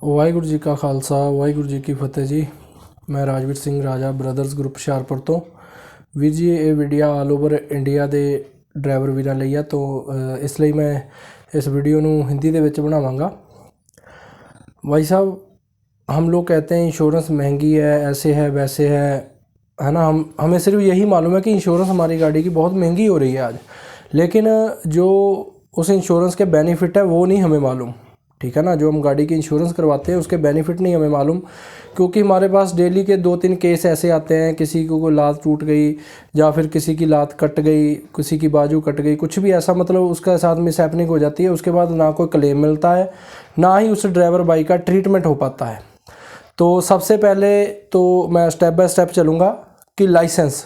ਵਾਹਿਗੁਰੂ ਜੀ ਕਾ ਖਾਲਸਾ ਵਾਹਿਗੁਰੂ ਜੀ ਕੀ ਫਤਿਹ ਜੀ। ਮੈਂ ਰਾਜਵੀਰ ਸਿੰਘ ਰਾਜਾ ਬ੍ਰਦਰਸ ਗਰੁੱਪ ਹੁਸ਼ਿਆਰਪੁਰ ਤੋਂ। ਵੀਰ ਜੀ ਇਹ ਵੀਡੀਓ ਆਲ ਓਵਰ ਇੰਡੀਆ ਦੇ ਡਰਾਈਵਰ ਵੀਰਾਂ ਲਈ ਆ, ਤੋਂ ਇਸ ਲਈ मैं इस वीडियो ਨੂੰ हिंदी ਦੇ ਵਿੱਚ ਬਣਾਵਾਂਗਾ। भाई साहब, हम लोग कहते हैं इंश्योरेंस महंगी है, ऐसे है वैसे है ना। हमें सिर्फ यही मालूम है कि इंश्योरेंस हमारी गाड़ी की बहुत महंगी हो रही है आज, लेकिन जो उस इंश्योरेंस के बेनिफिट है वो नहीं हमें मालूम, ठीक है ना। जो हम गाड़ी की इंश्योरेंस करवाते हैं उसके बेनिफिट नहीं हमें मालूम, क्योंकि हमारे पास डेली के 2-3 केस ऐसे आते हैं, किसी को कोई लात टूट गई या फिर किसी की लात कट गई, किसी की बाजू कट गई, कुछ भी ऐसा मतलब उसका साथ मिस हैपनिंग हो जाती है। उसके बाद ना कोई क्लेम मिलता है, ना ही उस ड्राइवर भाई का ट्रीटमेंट हो पाता है। तो सबसे पहले तो मैं स्टेप बाय स्टेप चलूँगा कि लाइसेंस,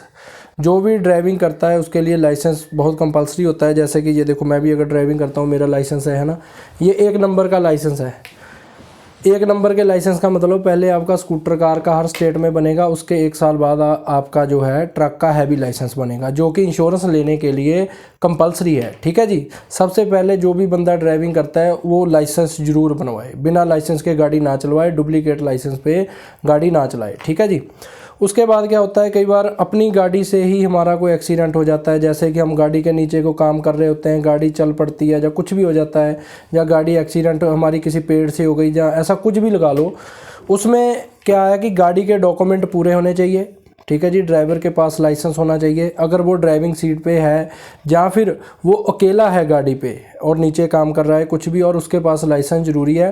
जो भी ड्राइविंग करता है उसके लिए लाइसेंस बहुत कंपलसरी होता है। जैसे कि ये देखो, मैं भी अगर ड्राइविंग करता हूँ, मेरा लाइसेंस है ना, ये 1 नंबर का लाइसेंस है। 1 नंबर के लाइसेंस का मतलब पहले आपका स्कूटर कार का हर स्टेट में बनेगा, उसके 1 साल बाद आपका जो है ट्रक का हैवी लाइसेंस बनेगा, जो कि इंश्योरेंस लेने के लिए कंपलसरी है, ठीक है जी। सबसे पहले जो भी बंदा ड्राइविंग करता है वो लाइसेंस ज़रूर बनवाए, बिना लाइसेंस के गाड़ी ना चलवाए, डुप्लीकेट लाइसेंस पे गाड़ी ना चलाए, ठीक है जी। उसके बाद क्या होता है, कई बार अपनी गाड़ी से ही हमारा कोई एक्सीडेंट हो जाता है। जैसे कि हम गाड़ी के नीचे को काम कर रहे होते हैं, गाड़ी चल पड़ती है या कुछ भी हो जाता है, या गाड़ी एक्सीडेंट हमारी किसी पेड़ से हो गई, या ऐसा कुछ भी लगा लो। उसमें क्या है कि गाड़ी के डॉक्यूमेंट पूरे होने चाहिए, ठीक है जी। ड्राइवर के पास लाइसेंस होना चाहिए, अगर वो ड्राइविंग सीट पे है या फिर वो अकेला है गाड़ी पे और नीचे काम कर रहा है कुछ भी, और उसके पास लाइसेंस ज़रूरी है।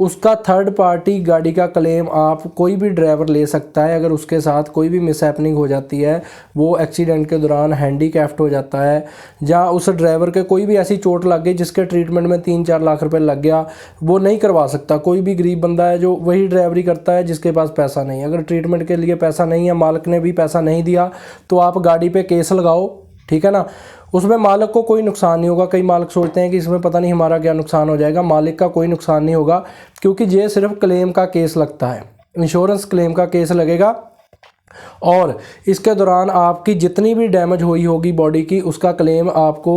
उसका थर्ड पार्टी गाड़ी का क्लेम आप कोई भी ड्राइवर ले सकता है, अगर उसके साथ कोई भी मिसहैपनिंग हो जाती है, वो एक्सीडेंट के दौरान हैंडीकैप्ट हो जाता है, या उस ड्राइवर के कोई भी ऐसी चोट लग गई जिसके ट्रीटमेंट में 3-4 लाख रुपये लग गया, वो नहीं करवा सकता। कोई भी गरीब बंदा है जो वही ड्राइवरी करता है जिसके पास पैसा नहीं है, अगर ट्रीटमेंट के लिए पैसा नहीं है, मालिक ने भी पैसा नहीं दिया, तो आप गाड़ी पे केस लगाओ, ठीक है ना। उसमें मालिक को कोई नुकसान नहीं होगा। कई मालिक सोचते हैं कि इसमें पता नहीं हमारा क्या नुकसान हो जाएगा, मालिक का कोई नुकसान नहीं होगा, क्योंकि ये सिर्फ क्लेम का केस लगता है, इंश्योरेंस क्लेम का केस लगेगा। और इसके दौरान आपकी जितनी भी डैमेज हुई होगी बॉडी की, उसका क्लेम आपको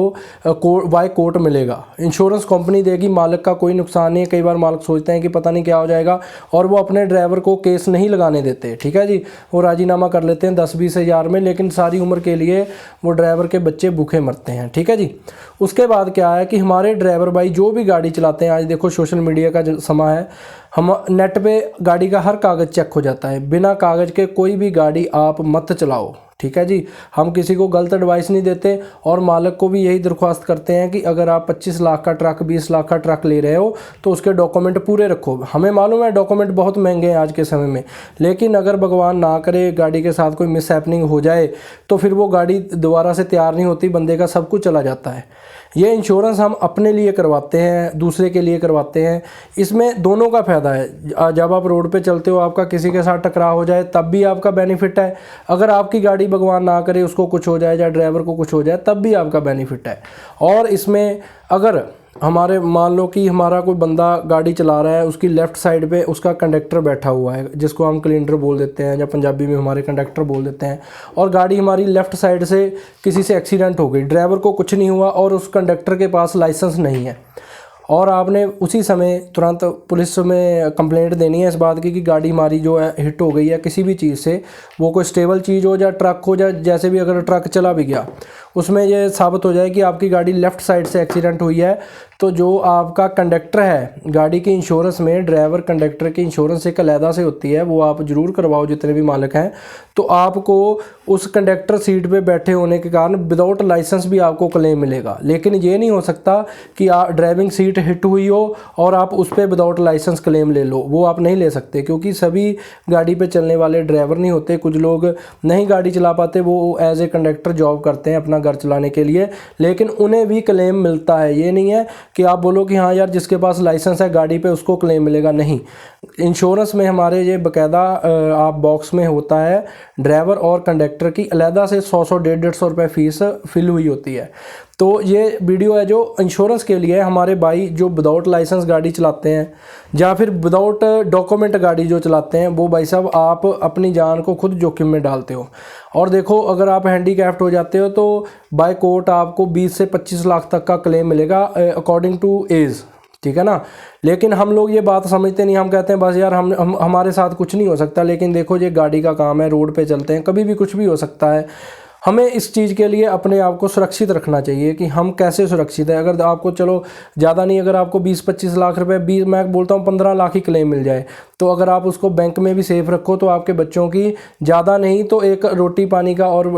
बाय कोर्ट मिलेगा, इंश्योरेंस कंपनी देगी, मालिक का कोई नुकसान नहीं है। कई बार मालिक सोचते हैं कि पता नहीं क्या हो जाएगा, और वो अपने ड्राइवर को केस नहीं लगाने देते, ठीक है जी। वो राजीनामा कर लेते हैं 10-20 हज़ार में, लेकिन सारी उम्र के लिए वो ड्राइवर के बच्चे भूखे मरते हैं, ठीक है जी। उसके बाद क्या है कि हमारे ड्राइवर भाई जो भी गाड़ी चलाते हैं, आज देखो सोशल मीडिया का जो समय है, हम नेट पे गाड़ी का हर कागज़ चेक हो जाता है। बिना कागज़ के कोई भी गाड़ी आप मत चलाओ, ठीक है जी। हम किसी को गलत एडवाइस नहीं देते, और मालिक को भी यही दरख्वास्त करते हैं कि अगर आप 25 लाख का ट्रक, 20 लाख का ट्रक ले रहे हो तो उसके डॉक्यूमेंट पूरे रखो। हमें मालूम है डॉक्यूमेंट बहुत महंगे हैं आज के समय में, लेकिन अगर भगवान ना करे गाड़ी के साथ कोई मिसहैपनिंग हो जाए तो फिर वो गाड़ी दोबारा से तैयार नहीं होती, बंदे का सब कुछ चला जाता है। ये इंश्योरेंस हम अपने लिए करवाते हैं, दूसरे के लिए करवाते हैं। इसमें दोनों का फ़ायदा है। जब आप रोड पे चलते हो, आपका किसी के साथ टकराव हो जाए तब भी आपका बेनिफिट है, अगर आपकी गाड़ी भगवान ना करे उसको कुछ हो जाए या ड्राइवर को कुछ हो जाए तब भी आपका बेनिफिट है। और इसमें अगर हमारे मान लो कि हमारा कोई बंदा गाड़ी चला रहा है, उसकी लेफ़्ट साइड पे उसका कंडक्टर बैठा हुआ है, जिसको हम क्लीनर बोल देते हैं या पंजाबी में हमारे कंडक्टर बोल देते हैं, और गाड़ी हमारी लेफ़्ट साइड से किसी से एक्सीडेंट हो गई, ड्राइवर को कुछ नहीं हुआ और उस कंडक्टर के पास लाइसेंस नहीं है, और आपने उसी समय तुरंत पुलिस में कंप्लेंट देनी है इस बात की कि गाड़ी हमारी जो है हिट हो गई है किसी भी चीज़ से, वो कोई स्टेबल चीज़ हो या ट्रक हो, या जैसे भी अगर ट्रक चला भी गया उसमें ये साबित हो जाए कि आपकी गाड़ी लेफ़्ट साइड से एक्सीडेंट हुई है, तो जो आपका कंडक्टर है गाड़ी की इंश्योरेंस में, ड्राइवर कंडक्टर की इंश्योरेंस एक अलहदा से होती है, वो आप ज़रूर करवाओ जितने भी मालिक हैं। तो आपको उस कंडक्टर सीट पे बैठे होने के कारण विदाउट लाइसेंस भी आपको क्लेम मिलेगा, लेकिन ये नहीं हो सकता कि ड्राइविंग सीट हिट हुई हो और आप उस पर विदाउट लाइसेंस क्लेम ले लो, वो आप नहीं ले सकते, क्योंकि सभी गाड़ी पे चलने वाले ड्राइवर नहीं होते। कुछ लोग नहीं गाड़ी चला पाते, वो एज ए कंडक्टर जॉब करते हैं अपना घर चलाने के लिए, लेकिन उन्हें भी क्लेम मिलता है। ये नहीं है कि आप बोलो कि हाँ यार जिसके पास लाइसेंस है गाड़ी पे उसको क्लेम मिलेगा, नहीं। इंश्योरेंस में हमारे ये बाकायदा आप बॉक्स में होता है, ड्राइवर और कंडक्टर की अलहदा से 100-100, 150-150 रुपये फ़ीस फिल हुई होती है। तो ये वीडियो है जो इंश्योरेंस के लिए है। हमारे भाई जो विदाउट लाइसेंस गाड़ी चलाते हैं या फिर विदाउट डॉक्यूमेंट गाड़ी जो चलाते हैं, वो भाई साहब आप अपनी जान को खुद जोखिम में डालते हो। और देखो, अगर आप हैंडीकैप्ट हो जाते हो तो बाय कोर्ट आपको 20 से 25 लाख तक का क्लेम मिलेगा अकॉर्डिंग टू एज, ठीक है ना। लेकिन हम लोग ये बात समझते नहीं, हम कहते हैं बस यार हम हमारे साथ कुछ नहीं हो सकता। लेकिन देखो ये गाड़ी का काम है, रोड पे चलते हैं, कभी भी कुछ भी हो सकता है। हमें इस चीज़ के लिए अपने आप को सुरक्षित रखना चाहिए कि हम कैसे सुरक्षित है। अगर आपको चलो ज़्यादा नहीं, अगर आपको 20-25 लाख रुपए, मैं बोलता हूँ 15 लाख ही क्लेम मिल जाए, तो अगर आप उसको बैंक में भी सेफ रखो तो आपके बच्चों की ज़्यादा नहीं तो एक रोटी पानी का और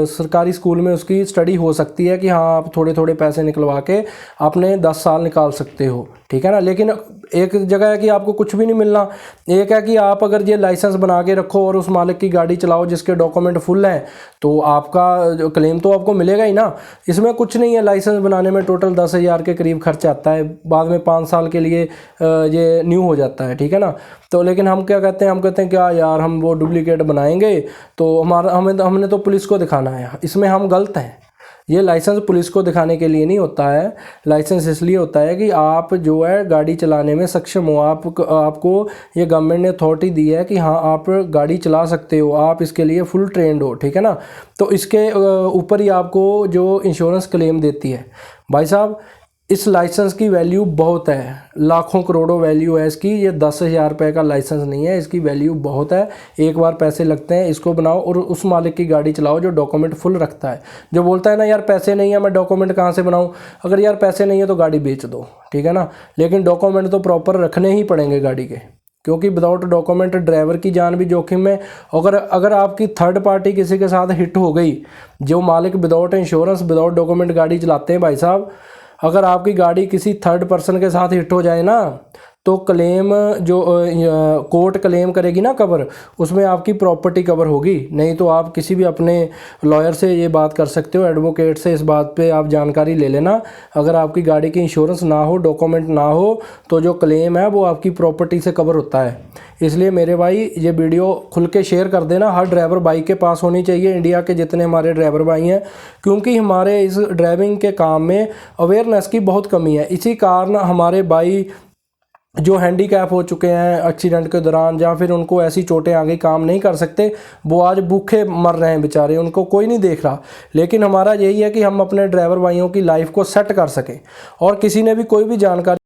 सरकारी स्कूल में उसकी स्टडी हो सकती है कि हाँ आप थोड़े थोड़े पैसे निकलवा के अपने 10 साल निकाल सकते हो, ठीक है ना। लेकिन एक जगह है कि आपको कुछ भी नहीं मिलना, एक है कि आप अगर ये लाइसेंस बना के रखो और उस मालिक की गाड़ी चलाओ जिसके डॉक्यूमेंट फुल हैं, तो आपका जो क्लेम तो आपको मिलेगा ही ना। इसमें कुछ नहीं है, लाइसेंस बनाने में टोटल 10,000 के करीब खर्च आता है, बाद में 5 साल के लिए ये न्यू हो जाता है, ठीक है ना। तो लेकिन हम क्या कहते हैं, हम कहते हैं क्या यार हम वो डुप्लीकेट बनाएंगे तो हमने तो पुलिस को दिखाना है। इसमें हम गलत हैं। ये लाइसेंस पुलिस को दिखाने के लिए नहीं होता है, लाइसेंस इसलिए होता है कि आप जो है गाड़ी चलाने में सक्षम हो। आपको ये गवर्नमेंट ने अथॉरिटी दी है कि हाँ आप गाड़ी चला सकते हो, आप इसके लिए फुल ट्रेंड हो, ठीक है ना। तो इसके ऊपर ही आपको जो इंश्योरेंस क्लेम देती है। भाई साहब इस लाइसेंस की वैल्यू बहुत है, लाखों करोड़ों वैल्यू है इसकी। ये 10,000 रुपये का लाइसेंस नहीं है, इसकी वैल्यू बहुत है। एक बार पैसे लगते हैं, इसको बनाओ और उस मालिक की गाड़ी चलाओ जो डॉक्यूमेंट फुल रखता है। जो बोलता है ना यार पैसे नहीं है मैं डॉक्यूमेंट कहाँ से बनाऊँ, अगर यार पैसे नहीं है तो गाड़ी बेच दो, ठीक है ना। लेकिन डॉक्यूमेंट तो प्रॉपर रखने ही पड़ेंगे गाड़ी के, क्योंकि विदाउट डॉक्यूमेंट ड्राइवर की जान भी जोखिम में। अगर आपकी थर्ड पार्टी किसी के साथ हिट हो गई, जो मालिक विदाउट इंश्योरेंस विदाउट डॉक्यूमेंट गाड़ी चलाते हैं भाई साहब, अगर आपकी गाड़ी किसी थर्ड पर्सन के साथ हिट हो जाए ना, तो क्लेम जो कोर्ट क्लेम करेगी ना कवर, उसमें आपकी प्रॉपर्टी कवर होगी। नहीं तो आप किसी भी अपने लॉयर से ये बात कर सकते हो, एडवोकेट से इस बात पे आप जानकारी ले लेना। अगर आपकी गाड़ी की इंश्योरेंस ना हो, डॉक्यूमेंट ना हो, तो जो क्लेम है वो आपकी प्रॉपर्टी से कवर होता है। इसलिए मेरे भाई ये वीडियो खुल के शेयर कर देना। हर ड्राइवर भाई के पास होनी चाहिए, इंडिया के जितने हमारे ड्राइवर भाई हैं, क्योंकि हमारे इस ड्राइविंग के काम में अवेयरनेस की बहुत कमी है। इसी कारण हमारे भाई जो हैंडीकैप हो चुके हैं एक्सीडेंट के दौरान, या फिर उनको ऐसी चोटें आ गई काम नहीं कर सकते, वो आज भूखे मर रहे हैं बेचारे, उनको कोई नहीं देख रहा। लेकिन हमारा यही है कि हम अपने ड्राइवर भाइयों की लाइफ को सेट कर सकें, और किसी ने भी कोई भी जानकारी